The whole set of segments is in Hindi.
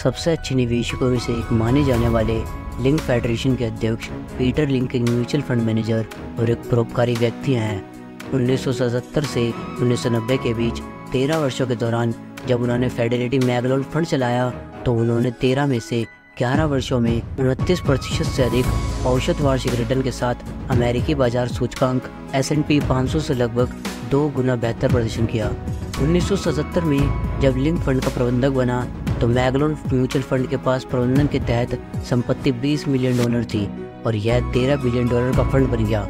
सबसे अच्छे निवेशकों में से एक माने जाने वाले लिंक फेडरेशन के अध्यक्ष पीटर लिंक एक म्यूचुअल फंड मैनेजर और एक परोपकारी व्यक्ति हैं। 1977 से 1990 के बीच 13 वर्षों के दौरान जब उन्होंने फेडरेटी मैगलोन फंड चलाया तो उन्होंने 13 में से 11 वर्षों में 29% से अधिक औसत वार्षिक रिटर्न के साथ अमेरिकी बाजार सूचकांक S&P 500 से लगभग 2 गुना बेहतर प्रदर्शन किया। 1977 में जब लिंक फंड का प्रबंधक बना तो मैगलोन म्यूचुअल फंड के पास प्रबंधन के तहत संपत्ति $20 मिलियन थी और यह $13 बिलियन का फंड बन गया,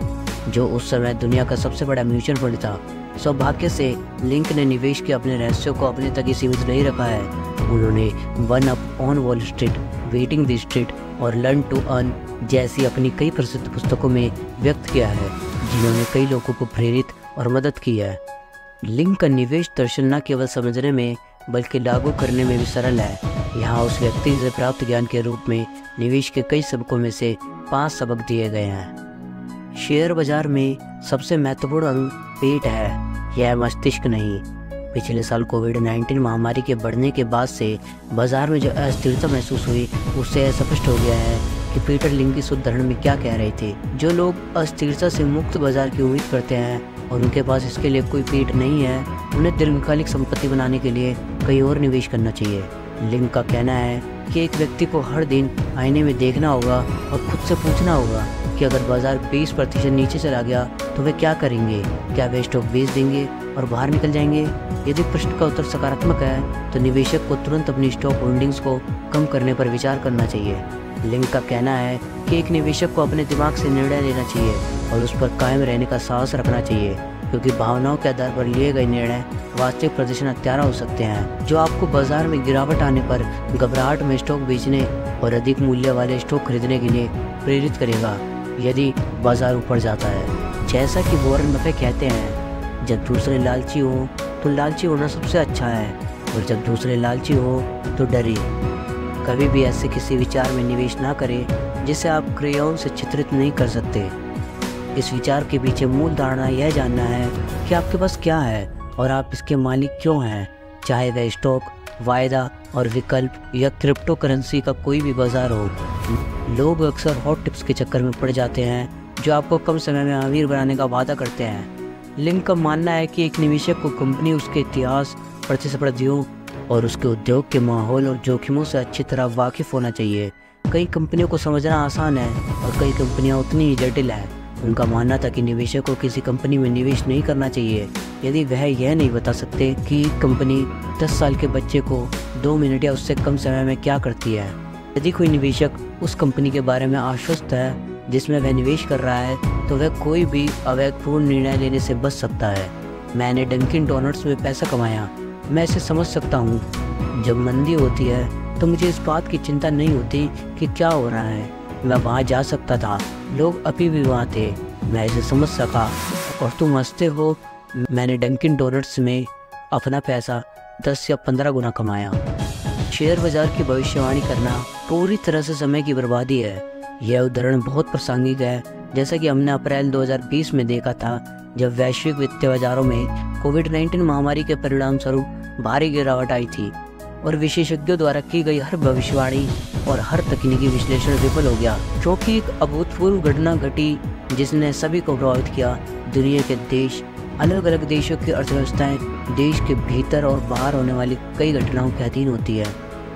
जो उस समय दुनिया का सबसे बड़ा म्यूचुअल फंड था। सौभाग्य से लिंक ने निवेश के अपने रहस्यों को अपने तक ही सीमित नहीं रखा है। उन्होंने one up on wall street, waiting the street और लर्न टू अर्न जैसी अपनी कई प्रसिद्ध पुस्तकों में व्यक्त किया है, जिन्होंने कई लोगों को प्रेरित और मदद की है। लिंक का निवेश दर्शन न केवल समझने में बल्कि लागू करने में भी सरल है। यहाँ उस व्यक्ति से प्राप्त ज्ञान के रूप में निवेश के कई सबकों में से 5 सबक दिए गए हैं। शेयर बाजार में सबसे महत्वपूर्ण अंग पेट है, यह मस्तिष्क नहीं। पिछले साल कोविड-19 महामारी के बढ़ने के बाद से बाजार में जो अस्थिरता महसूस हुई उससे स्पष्ट हो गया है कि पीटर लिंक इस उदाहरण में क्या कह रहे थे। जो लोग अस्थिरता से मुक्त बाजार की उम्मीद करते हैं और उनके पास इसके लिए कोई पेट नहीं है, उन्हें दीर्घकालिक संपत्ति बनाने के लिए कहीं और निवेश करना चाहिए। लिंक का कहना है कि एक व्यक्ति को हर दिन आईने में देखना होगा और खुद से पूछना होगा कि अगर बाजार 20% नीचे चला गया तो वे क्या करेंगे। क्या वे स्टॉक बेच देंगे और बाहर निकल जाएंगे? यदि प्रश्न का उत्तर सकारात्मक है तो निवेशक को तुरंत अपनी स्टॉक होल्डिंग्स को कम करने पर विचार करना चाहिए। लिंक का कहना है कि एक निवेशक को अपने दिमाग से निर्णय लेना चाहिए और उस पर कायम रहने का साहस रखना चाहिए, क्योंकि भावनाओं के आधार पर लिए गए निर्णय वास्तविक प्रदर्शन हत्यारा हो सकते हैं, जो आपको बाजार में गिरावट आने पर घबराहट में स्टॉक बेचने और अधिक मूल्य वाले स्टॉक खरीदने के लिए प्रेरित करेगा यदि बाजार ऊपर जाता है। जैसा कि वॉरेन बफेट कहते हैं, जब दूसरे लालची हो तो लालची होना सबसे अच्छा है और जब दूसरे लालची हो तो डरे। कभी भी ऐसे किसी विचार में निवेश ना करें जिसे आप क्रेयॉन से चित्रित नहीं कर सकते। इस विचार के पीछे मूल धारणा यह जानना है कि आपके पास क्या है और आप इसके मालिक क्यों हैं, चाहे वह स्टॉक, वायदा और विकल्प या क्रिप्टो करेंसी का कोई भी बाजार हो। लोग अक्सर हॉट टिप्स के चक्कर में पड़ जाते हैं जो आपको कम समय में अमीर बनाने का वादा करते हैं। लिंक का मानना है कि एक निवेशक को कंपनी उसके इतिहास, प्रतिस्पर्धियों और उसके उद्योग के माहौल और जोखिमों से अच्छी तरह वाकिफ होना चाहिए। कई कंपनियों को समझना आसान है और कई कंपनियां उतनी ही जटिल हैं। उनका मानना था कि निवेशक को किसी कंपनी में निवेश नहीं करना चाहिए यदि वह यह नहीं बता सकते कि कंपनी 10 साल के बच्चे को 2 मिनट या उससे कम समय में क्या करती है। यदि कोई निवेशक उस कंपनी के बारे में आश्वस्त है जिसमें वह निवेश कर रहा है तो वह कोई भी अवैधपूर्ण निर्णय लेने से बच सकता है। मैंने डंकिन डोनट्स में पैसा कमाया, मैं इसे समझ सकता हूँ। जब मंदी होती है तो मुझे इस बात की चिंता नहीं होती कि क्या हो रहा है, मैं वहाँ जा सकता था, लोग अभी भी वहाँ थे, मैं इसे समझ सका। और तुम हंसते हो, मैंने डंकिन डोनट्स में अपना पैसा 10 या 15 गुना कमाया। शेयर बाजार की भविष्यवाणी करना पूरी तरह से समय की बर्बादी है। यह उदाहरण बहुत प्रासंगिक है, जैसा कि हमने अप्रैल 2020 में देखा था, जब वैश्विक वित्तीय बाजारों में कोविड-19 महामारी के परिणाम स्वरूप भारी गिरावट आई थी और विशेषज्ञों द्वारा की गई हर भविष्यवाणी और हर तकनीकी विश्लेषण विफल हो गया, क्योंकि एक अभूतपूर्व घटना घटी जिसने सभी को प्रभावित किया। दुनिया के देश, अलग अलग देशों की अर्थव्यवस्थाएं देश के भीतर और बाहर होने वाली कई घटनाओं के अधीन होती है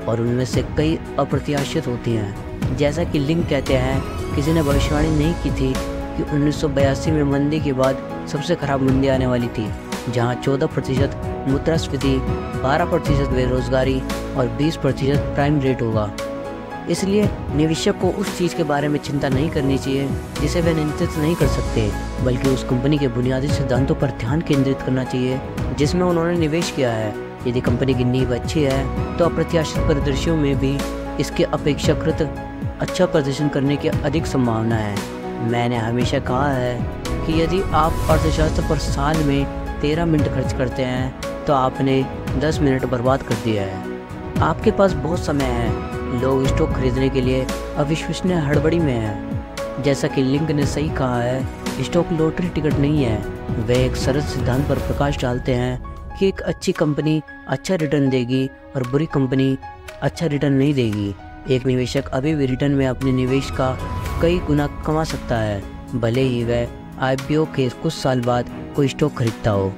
और उनमें से कई अप्रत्याशित होती हैं। जैसा कि लिंक कहते हैं, किसी ने भविष्यवाणी नहीं की थी कि 1982 में मंदी के बाद सबसे खराब मंदी आने वाली थी, जहां 14% मुद्रास्फीति, 12% बेरोजगारी और 20% प्राइम रेट होगा। इसलिए निवेशक को उस चीज़ के बारे में चिंता नहीं करनी चाहिए जिसे वे नियंत्रित नहीं कर सकते, बल्कि उस कंपनी के बुनियादी सिद्धांतों पर ध्यान केंद्रित करना चाहिए जिसमें उन्होंने निवेश किया है। यदि कंपनी की नींव अच्छी है तो अप्रत्याशित परिदृश्यों में भी इसके अपेक्षाकृत अच्छा प्रदर्शन करने की अधिक संभावना है। मैंने हमेशा कहा है कि यदि आप अर्थशास्त्र पर साल में 13 मिनट खर्च करते हैं तो आपने 10 मिनट बर्बाद कर दिया है। आपके पास बहुत समय है। लोग स्टॉक खरीदने के लिए अविश्वसनीय हड़बड़ी में हैं। जैसा कि लिंक ने सही कहा है, स्टॉक लॉटरी टिकट नहीं है। वे एक सरल सिद्धांत पर प्रकाश डालते हैं कि एक अच्छी कंपनी अच्छा रिटर्न देगी और बुरी कंपनी अच्छा रिटर्न नहीं देगी। एक निवेशक अभी भी रिटर्न में अपने निवेश का कई गुना कमा सकता है, भले ही वह IPO के कुछ साल बाद कोई स्टॉक खरीदता हो।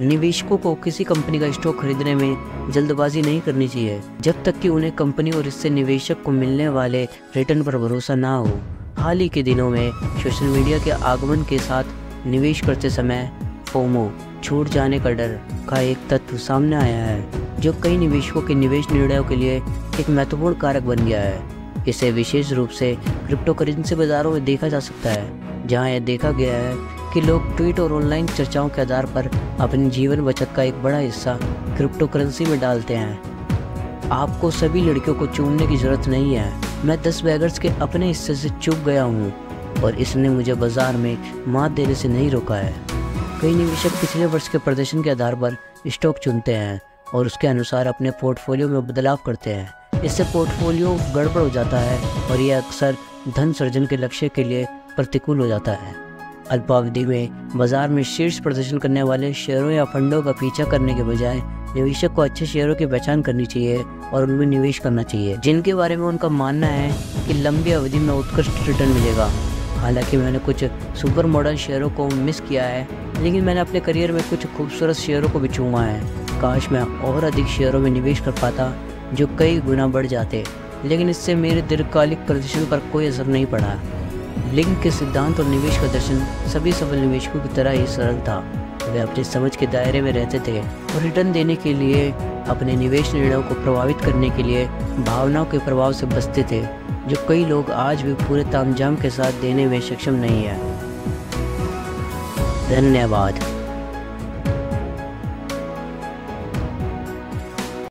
निवेशकों को किसी कंपनी का स्टॉक खरीदने में जल्दबाजी नहीं करनी चाहिए, जब तक कि उन्हें कंपनी और इससे निवेशक को मिलने वाले रिटर्न पर भरोसा ना हो। हाल ही के दिनों में सोशल मीडिया के आगमन के साथ निवेश करते समय फोमो, छूट जाने का डर का एक तत्व सामने आया है, जो कई निवेशकों के निवेश निर्णयों के लिए एक महत्वपूर्ण कारक बन गया है। इसे विशेष रूप से क्रिप्टो करेंसी बाजारों में देखा जा सकता है, जहां यह देखा गया है कि लोग ट्वीट और ऑनलाइन चर्चाओं के आधार पर अपनी जीवन बचत का एक बड़ा हिस्सा क्रिप्टो करेंसी में डालते हैं। आपको सभी लड़कियों को चूमने की ज़रूरत नहीं है। मैं 10 बैगर्स के अपने हिस्से से चूक गया हूँ और इसने मुझे बाजार में मात देने से नहीं रोका है। कई निवेशक पिछले वर्ष के प्रदर्शन के आधार पर स्टॉक चुनते हैं और उसके अनुसार अपने पोर्टफोलियो में बदलाव करते हैं। इससे पोर्टफोलियो गड़बड़ हो जाता है और यह अक्सर धन सृजन के लक्ष्य के लिए प्रतिकूल हो जाता है। अल्पावधि में बाजार में शीर्ष प्रदर्शन करने वाले शेयरों या फंडों का पीछा करने के बजाय निवेशक को अच्छे शेयरों की पहचान करनी चाहिए और उनमें निवेश करना चाहिए, जिनके बारे में उनका मानना है कि लंबी अवधि में उत्कृष्ट रिटर्न मिलेगा। हालांकि मैंने कुछ सुपर मॉडल शेयरों को मिस किया है, लेकिन मैंने अपने करियर में कुछ खूबसूरत शेयरों को भी चुना है। काश मैं और अधिक शेयरों में निवेश कर पाता जो कई गुना बढ़ जाते, लेकिन इससे मेरे दीर्घकालिक प्रदर्शन पर कोई असर नहीं पड़ा। लिंक के सिद्धांत और निवेश का दर्शन सभी सफल निवेशकों की तरह ही सरल था। वे अपनी समझ के दायरे में रहते थे और रिटर्न देने के लिए अपने निवेश निर्णयों को प्रभावित करने के लिए भावनाओं के प्रभाव से बचते थे, जो कई लोग आज भी पूरे तामझाम के साथ देने में सक्षम नहीं है। धन्यवाद।